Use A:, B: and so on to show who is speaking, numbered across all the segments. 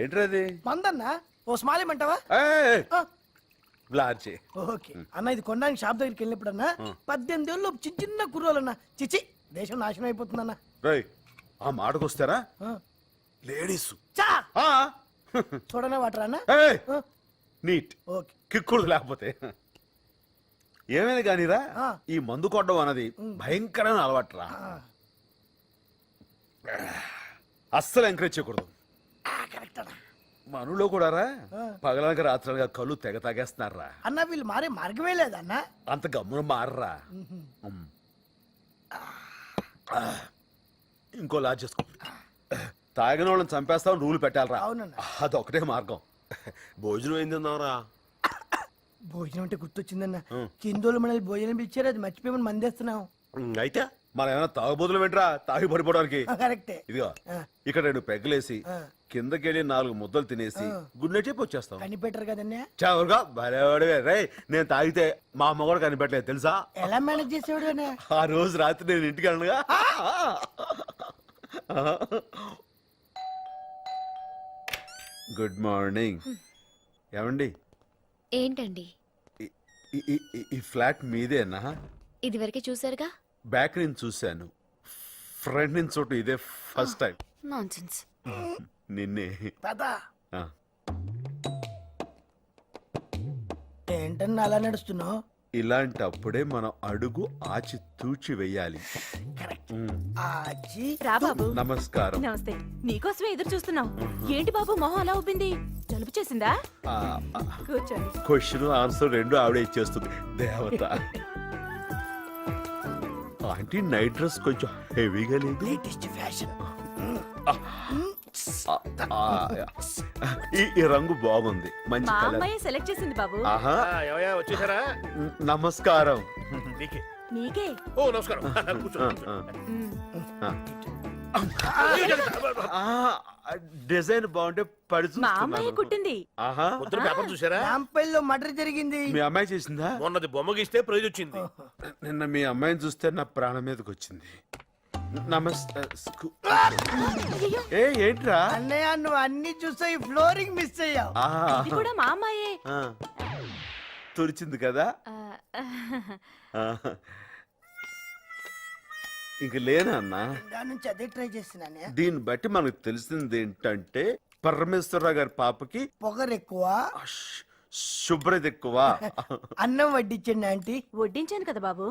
A: ఏంట్రది?
B: మందన్నా ఓ స్మాలేమంటావా?
A: బ్లార్జీ.
B: Okay అన్న, ఇది కొనడానికి షాప్ దగ్గరికి వెళ్ళినప్పుడన్నా 18 ఏళ్ళు చిన్న చిన్న కుర్రోలన్నా చిచి దేశం నాశనం అయిపోతుందన్నా.
A: రేయ్, ఆ మాటకొస్తారా లేడీస్
B: చా చూడనే వాటరా అన్న.
A: నీట్
B: ఓకే
A: కిక్కుడు లేకపోతే ఏమైనా కానీరా, ఈ మందు కొట్టడం అన్నది భయంకరమైన అలవాటురా. అస్సలు ఎంకరేజ్ చేయకూడదు.
B: కరెక్ట్ అన్న.
A: మనలో కూడా రా పగలనక రాత్రులుగా కళ్ళు తెగ తాగేస్తున్నారా
B: అన్న. వీళ్ళు మారే మార్గమే లేదన్నా.
A: అంత గమ్మున మారరా. ఇంకో లాజ్ చేసుకో. తాగిన వాళ్ళని చంపేస్తాం రూలు పెట్టాలరా. అదొకటే మార్గం. భోజనం ఏం తిన్నావురా?
B: భోజనం అంటే గుర్తొచ్చిందన్న. కిందోళ్ళు మనల్ని భోజనం ఇచ్చారు, అది మర్చిపోయి మందేస్తున్నాం.
A: అయితే మనం ఏమైనా తాగుబోతులు ఏంట్రా తాగి పడిపోవడానికి?
B: కరెక్టే.
A: ఇదిగో ఇక్కడ 2 పెగ్గలేసి కిందకెళ్ళి 4 ముద్దలు తినేసి గుడ్ నైట్ చెప్పి వచ్చేస్తాం.
B: కనిపెట్టరు కదన్నా.
A: చవరుగా భలేవాడివే. రే, నేను తాగితే మా అమ్మ కూడా కనిపెట్టలేదు తెలుసా?
B: ఎలా మేనేజ్ చేసేవాడు?
A: ఆ రోజు రాత్రి నేను ఇంటికి వెళ్ళనుగా. Good morning. ఏమండి?
C: ఏంటండి?
A: ఈ ఫ్లాట్ మీదేనా?
C: ఇదివరకే చూసారుగా.
A: బ్యాక్ నుంచి చూశాను, ఫ్రంట్ నుంచి చోటు ఇదే ఫస్ట్ టైం.
C: నాన్సెన్స్.
A: నిన్నే.
B: ఏంటన్నా అలా నడుస్తున్నావు?
A: ఇలాంటప్పుడే మనం అడుగు ఆచి తూచి వెయ్యాలి. నమస్కారం.
D: నమస్తే. నీకోసమే ఎదురు చూస్తున్నావు. ఏంటి బాబు మొహం అలా ఉబ్బింది? జలుబు చేసిందా? కూర్చోండి.
A: క్వశ్చన్ ఆన్సర్ 2 ఆవిడ ఇచ్చేస్తుంది. దేవత. ఆంటీ నైట్ డ్రెస్ కొంచెం హెవీగా లేదు?
B: Latest fashion.
A: ఈ రంగు బాగుంది, మంచి
D: మా
A: కలర్.
D: అమ్మాయి సెలెక్ట్ చేసింది బాబు.
A: ఆహా,
E: వచ్చేసారా?
A: నమస్కారం.
D: నీకే.
E: ఓ నమస్కారం.
A: డిజైన్ బాగుంటే పడి
D: మా అమ్మాయి
A: చూస్తున్నాను.
D: కుట్టింది.
A: ఆహా,
E: పొద్దున పేపర్ చూసారా?
B: రాంపల్లిలో మర్డర్ జరిగింది.
A: మీ అమ్మాయి చేసిందా?
E: మొన్నది బొమ్మ గీస్తే ప్రైజ్ వచ్చింది.
A: నిన్న మీ అమ్మాయిని చూస్తే నా ప్రాణం మీదకి వచ్చింది. ఏంట్రా
B: అన్నయ్య, నువ్వు అన్ని చూసా ఈ ఫ్లోరింగ్ మిస్ అయ్యావు.
D: ఇది కూడా మా అమ్మాయే.
A: తురిచింది కదా. ఇంక లేనా అన్నా?
B: దాని నుంచి అదే ట్రై చేస్తున్నానే.
A: దీన్ని బట్టి మనకు తెలిసింది ఏంటంటే పరమేశ్వరరావు గారి పాపకి
B: పొగరు ఎక్కువ,
A: శుభ్రత ఎక్కువ.
B: అన్నం వడ్డించండి ఆంటీ.
D: వడ్డించాను కదా బాబు.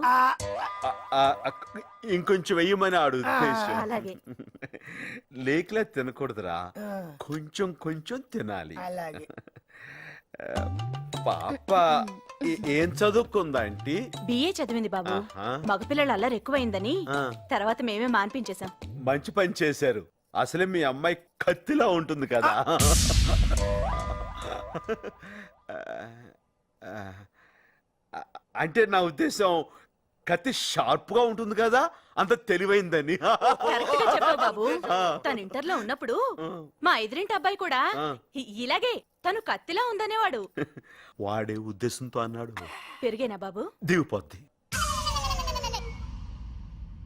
A: ఇంకొంచెం వెయ్యమని ఆడు ఉద్దేశం.
D: అలాగే.
A: లేకలే తినకూడదురా, కొంచెం కొంచెం తినాలి.
B: అలాగే.
A: పాప ఏం చదువుకుందా ఆంటీ?
D: బిఏ చదివింది బాబు. మగపిల్లలు అల్లరి ఎక్కువైందని తర్వాత మేమే మాన్పించేశాం.
A: మంచి పని చేశారు. అసలే మీ అమ్మాయి కత్తిలా ఉంటుంది కదా. అంటే నా ఉద్దేశం కత్తి షార్ప్ గా ఉంటుంది కదా, అంత తెలివైందని.
D: కరెక్ట్ గా చెప్పావు బాబు. తను ఇంటర్ లో ఉన్నప్పుడు మా ఎదురింటి అబ్బాయి కూడా ఇలాగే తను కత్తిలా ఉందనేవాడు.
A: వాడే ఉద్దేశంతో అన్నాడు.
D: పెరిగేనా బాబు?
A: దిగిపోద్ది.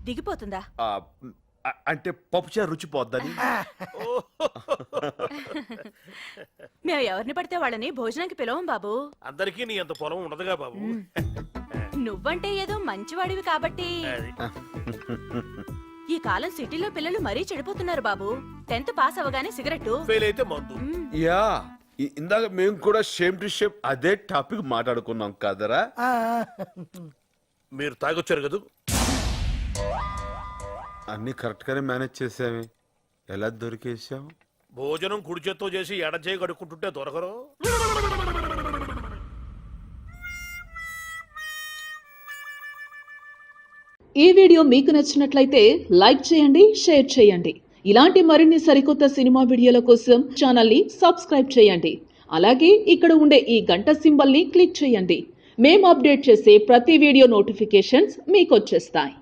D: దిగిపోతుందా?
A: అంటే పప్పుచారు రుచి పోద్దని.
D: మేము ఎవరిని పడితే వాళ్ళని భోజనానికి పిలవం బాబు.
E: అందరికీ నీ అంత పొలం ఉండదుగా బాబు.
D: నువ్వంటే ఏదో మంచివాడివి కాబట్టి. ఈ కాలం సిటీలో పిల్లలు మరీ చెడిపోతున్నారు బాబు. 10th పాస్ అవగానే సిగరెట్,
E: ఫెయిల్ అయితే మందు.
A: యా, ఇందాక మేము కూడా షేమ్ టు షేమ్ అదే టాపిక్ మాట్లాడుకున్నాం కదరా.
E: మీరు తాగొచ్చారు కదా.
A: అన్ని కరెక్ట్ గానే మేనేజ్ చేసామే. ఎలా దొరికేసాం?
E: భోజనం కుడి చేత్తో చేసి ఎడ చేయి కడుక్కుంటుంటే దొరకరు.
F: ఈ వీడియో మీకు నచ్చినట్లయితే లైక్ చేయండి, షేర్ చేయండి. ఇలాంటి మరిన్ని సరికొత్త సినిమా వీడియోల కోసం ఛానల్ని సబ్స్క్రైబ్ చేయండి. అలాగే ఇక్కడ ఉండే ఈ గంట సింబల్ని క్లిక్ చేయండి. మేము అప్డేట్ చేసే ప్రతి వీడియో నోటిఫికేషన్స్ మీకు వచ్చేస్తాయి.